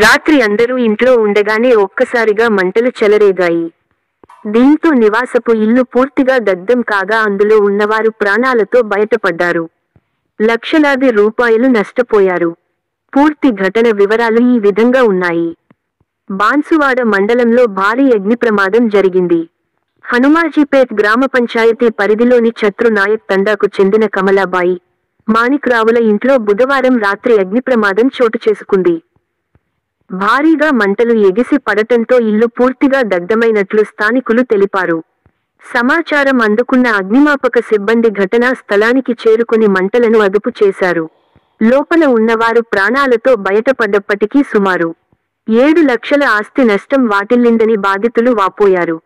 రాత్రి అందరూ ఇంట్లో ఉండగానే ఒక్కసారిగా మంటలు చెలరేగాయి. దీంతో నివాసపు ఇల్లు పూర్తిగా దగ్ధం కాగా అందులో ఉన్నవారు ప్రాణాలతో బయటపడ్డారు. లక్షలాది రూపాయలు నష్టపోయారు. పూర్తి ఘటన వివరాలు ఈ విధంగా ఉన్నాయి. బాన్సువాడ మండలంలో భారీ అగ్ని ప్రమాదం జరిగింది. హనుమాజీపేట్ గ్రామ పంచాయతీ పరిధిలోని ఛత్రు నాయక్ తండాకు చెందిన కమలాబాయి, మాణిక్రావుల ఇంట్లో బుధవారం రాత్రి అగ్ని ప్రమాదం చోటు చేసుకుంది. భారీగా మంటలు ఎగిసి పడటంతో ఇల్లు పూర్తిగా దగ్ధమైనట్లు స్థానికులు తెలిపారు. సమాచారం అందుకున్న అగ్నిమాపక సిబ్బంది ఘటనా స్థలానికి చేరుకుని మంటలను అదుపు చేశారు. లోపల ఉన్నవారు ప్రాణాలతో బయటపడ్డప్పటికీ సుమారు 7 లక్షల ఆస్తి నష్టం వాటిల్లిందని బాధితులు వాపోయారు.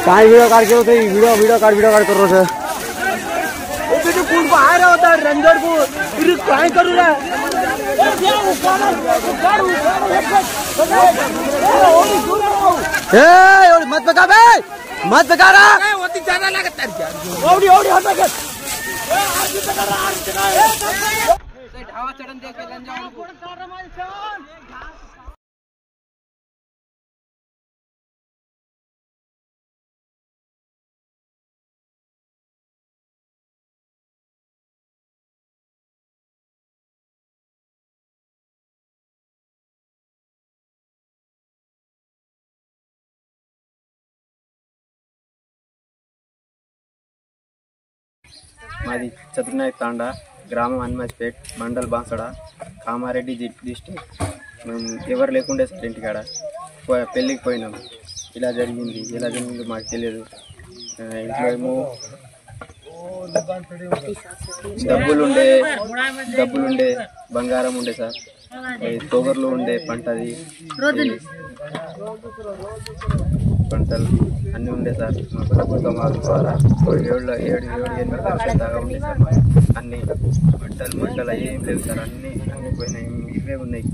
वीडियो काट के वीडियो काट कर रहे बाहर होता है रंजोड़पुर काय करू रे मत पका बे मत पका रहा ओती ज्यादा लागत ओडी ओडी हट के ढावा चढ़न देख के लन जाओ మాది చతుర్నాయక్ తాండా గ్రామం హనుమాజ్పేట్ మండల్ బాన్సడ కామారెడ్డి డిస్ట్రిక్ట్. మేము ఎవరు లేకుండే సార్ ఇంటికాడ పెళ్ళికి పోయినాము. ఇలా జరిగింది మాకు తెలియదు. ఇంట్లో ఏమో డబ్బులుండే బంగారం ఉండే సార్, తోగర్లు ఉండే పంటది పంటలు అన్నీ ఉండే సార్. ప్రభుత్వం ద్వారా 7-8 లక్షల దాకా ఉండే సార్. అన్ని మంటలు ఏం లేవు సార్, అన్నీ పోయినాయి. ఇవే ఉన్నాయి.